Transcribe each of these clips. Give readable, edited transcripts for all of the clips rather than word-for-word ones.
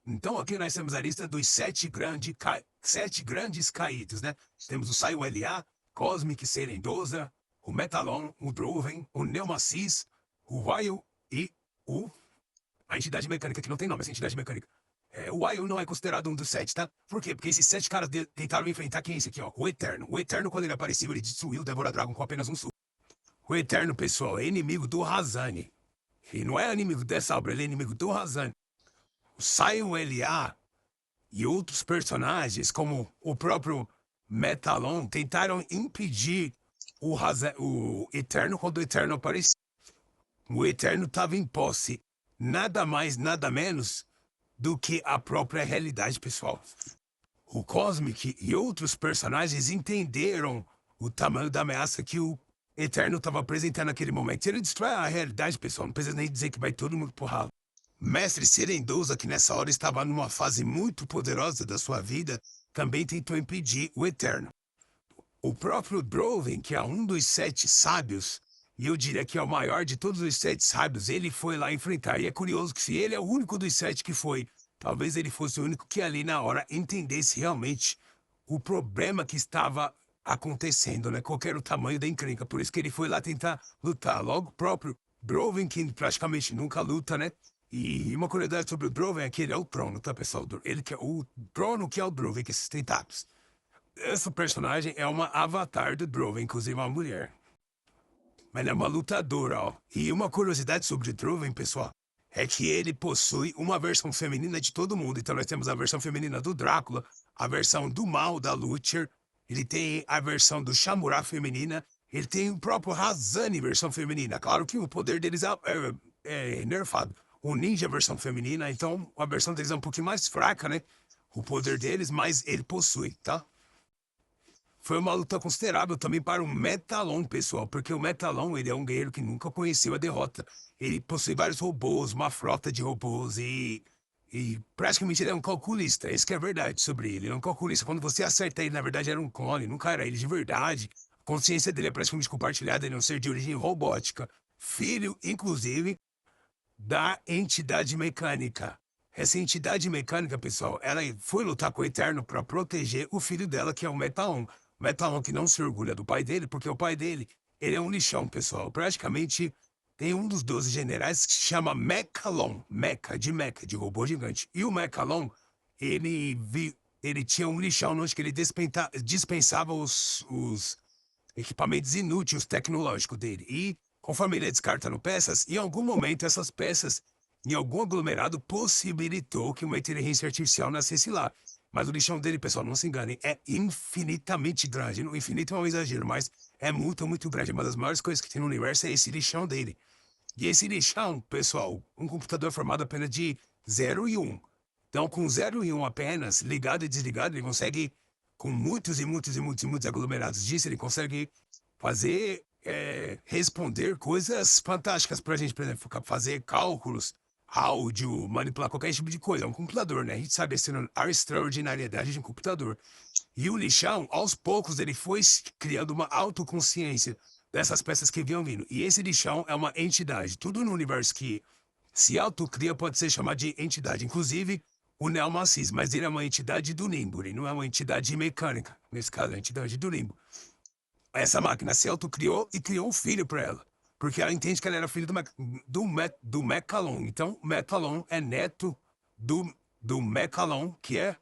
Então aqui nós temos a lista dos sete grandes caídos, né? Temos o Saiyan LA, Cosmic Serendosa, o Metalon, o Droven, o Neomacis, o Wild e a entidade mecânica, que não tem nome, essa entidade mecânica. O Wild não é considerado um dos sete, tá? Por quê? Porque esses sete caras tentaram enfrentar quem é esse aqui, ó? O Eterno. O Eterno, quando ele apareceu, ele destruiu o Devora Dragon com apenas um soco. O Eterno, pessoal, é inimigo do Razani. E não é inimigo dessa obra, ele é inimigo do Razani. O Saiyan LA e outros personagens, como o próprio Metalon, tentaram impedir o Eterno quando o Eterno apareceu. O Eterno estava em posse, nada mais, nada menos do que a própria realidade, pessoal. O Cosmic e outros personagens entenderam o tamanho da ameaça que o Eterno estava apresentando naquele momento. Ele destrói a realidade, pessoal. Não precisa nem dizer que vai todo mundo pro ralo. Mestre Serendosa, que nessa hora estava numa fase muito poderosa da sua vida, também tentou impedir o Eterno. O próprio Droven, que é um dos sete sábios, e eu diria que é o maior de todos os sete sábios, ele foi lá enfrentar. E é curioso que se ele é o único dos sete que foi, talvez ele fosse o único que ali na hora entendesse realmente o problema que estava acontecendo, né? Qual era o tamanho da encrenca. Por isso que ele foi lá tentar lutar. Logo, o próprio Droven, que praticamente nunca luta, né? E uma curiosidade sobre o Droven é que ele é o trono, tá, pessoal? Ele que é o trono que é o Droven, que é esses tentáculos. Essa personagem é uma avatar do Droven, inclusive uma mulher. Mas é uma lutadora, ó. E uma curiosidade sobre o Droven, pessoal, é que ele possui uma versão feminina de todo mundo. Então nós temos a versão feminina do Drácula, a versão do mal da Luther, ele tem a versão do Shamura feminina, ele tem o próprio Razani versão feminina. Claro que o poder deles é nerfado. O Ninja versão feminina, então a versão deles é um pouquinho mais fraca, né? O poder deles, mas ele possui, tá? Foi uma luta considerável também para o Metalon, pessoal, porque o Metalon, ele é um guerreiro que nunca conheceu a derrota. Ele possui vários robôs, uma frota de robôs e praticamente ele é um calculista. Isso que é verdade sobre ele. Ele é um calculista. Quando você acerta ele, na verdade, era um clone, nunca era ele de verdade. A consciência dele é praticamente compartilhada, ele é um ser de origem robótica. Filho, inclusive, da entidade mecânica. Essa entidade mecânica, pessoal, ela foi lutar com o Eterno para proteger o filho dela, que é o Metalon. Metalon que não se orgulha do pai dele, porque o pai dele, ele é um lixão, pessoal. Praticamente tem um dos 12 generais que se chama Mechalon. Mecha, de robô gigante. E o Mechalon, ele tinha um lixão onde que ele dispensava os equipamentos inúteis tecnológicos dele. E conforme ele ia descartando peças, em algum momento essas peças, em algum aglomerado, possibilitou que uma inteligência artificial nascesse lá. Mas o lixão dele, pessoal, não se enganem, é infinitamente grande. No infinito é um exagero, mas é muito, muito grande. Uma das maiores coisas que tem no universo é esse lixão dele. E esse lixão, pessoal, um computador é formado apenas de 0 e 1. Então, com 0 e 1 apenas, ligado e desligado, ele consegue, com muitos e muitos e muitos e muitos aglomerados disso, ele consegue fazer, responder coisas fantásticas pra gente, por exemplo, fazer cálculos, áudio, manipular qualquer tipo de coisa. É um computador, né? A gente sabe a extraordinariedade de um computador. E o lixão, aos poucos, ele foi criando uma autoconsciência dessas peças que vinham vindo. E esse lixão é uma entidade. Tudo no universo que se autocria pode ser chamado de entidade. Inclusive, o Neomacis, mas ele é uma entidade do limbo, ele não é uma entidade mecânica. Nesse caso, é a entidade do limbo. Essa máquina se autocriou e criou um filho para ela. Porque ela entende que ela era filho do Mechalon. Então, Mechalon é neto do Mechalon, que é,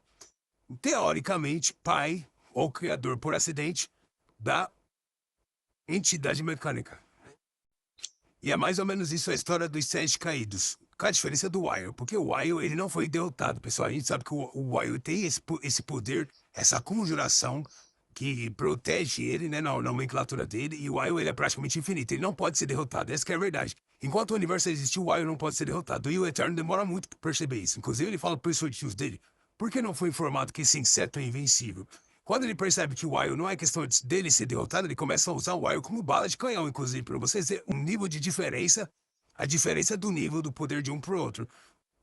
teoricamente, pai ou criador por acidente da entidade mecânica. E é mais ou menos isso a história dos sete caídos. Com a diferença do Wild, porque o Wild ele não foi derrotado, pessoal. A gente sabe que o Wild tem esse poder, essa conjuração que protege ele, né, na nomenclatura dele, e o Wild ele é praticamente infinito. Ele não pode ser derrotado, essa que é a verdade. Enquanto o universo existe, o Wild não pode ser derrotado. E o Eterno demora muito para perceber isso. Inclusive, ele fala para os súditos dele, por que não foi informado que esse inseto é invencível? Quando ele percebe que o Wild não é questão dele ser derrotado, ele começa a usar o Wild como bala de canhão, inclusive, para vocês verem um nível de diferença, a diferença do nível do poder de um pro outro.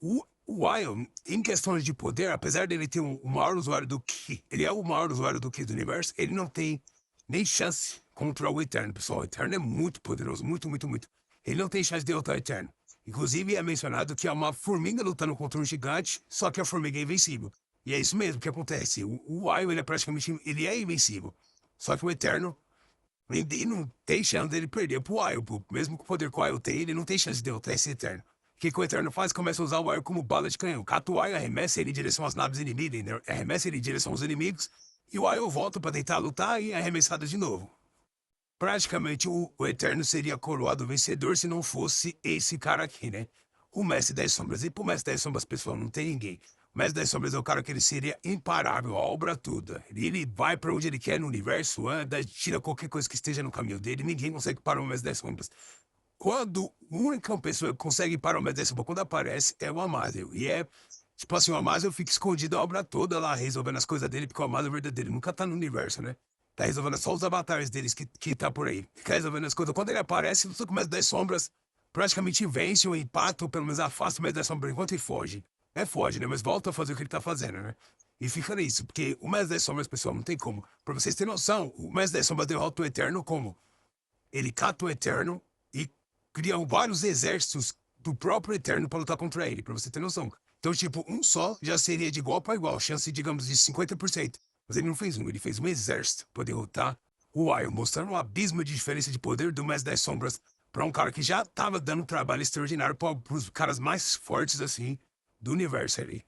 O Wild, em questões de poder, apesar dele ter o maior usuário do Ki, ele é o maior usuário do Ki do universo, ele não tem nem chance contra o Eterno, pessoal. O Eterno é muito poderoso, muito, muito, muito. Ele não tem chance de derrotar o Eterno. Inclusive, é mencionado que é uma formiga lutando contra um gigante, só que a formiga é invencível. E é isso mesmo que acontece. O Wild, ele é praticamente, ele é invencível. Só que o Eterno, ele não tem chance dele perder pro Wild. Mesmo com o poder que o Wild tem, ele não tem chance de derrotar esse Eterno. O que o Eterno faz? Começa a usar o Wild como bala de canhão. Cata o Wild, arremessa ele em direção às naves inimigas, arremessa ele em direção aos inimigos, e o Wild volta pra tentar lutar e é arremessado de novo. Praticamente o Eterno seria coroado vencedor se não fosse esse cara aqui, né? O Mestre das Sombras. E pro Mestre das Sombras, pessoal, não tem ninguém. O Mestre das Sombras é o cara que ele seria imparável, a obra toda. Ele vai pra onde ele quer no universo, anda, tira qualquer coisa que esteja no caminho dele. Ninguém consegue parar o Mestre das Sombras. Quando a única pessoa que consegue parar o Mestre das Sombras quando aparece é o Amázel. E é, tipo assim, o Amázel fica escondido a obra toda lá, resolvendo as coisas dele, porque o Amázel é verdadeiro. Nunca tá no universo, né? Tá resolvendo só os avatares deles que tá por aí. Fica resolvendo as coisas. Quando ele aparece, o Mestre das Sombras praticamente vence o impacto, ou pelo menos afasta o Mestre das Sombras enquanto ele foge. É, foge, né? Mas volta a fazer o que ele tá fazendo, né? E fica nisso, porque o Mestre das Sombras, pessoal, não tem como. Pra vocês terem noção, o Mestre das Sombras derrota o Eterno como? Ele cata o Eterno e cria vários exércitos do próprio Eterno pra lutar contra ele, pra você ter noção. Então, tipo, um só já seria de igual para igual, chance, digamos, de 50%. Mas ele não fez um, ele fez um exército pra derrotar o Wild, mostrando um abismo de diferença de poder do Mestre das Sombras pra um cara que já tava dando trabalho extraordinário pros caras mais fortes, assim, do universo ali.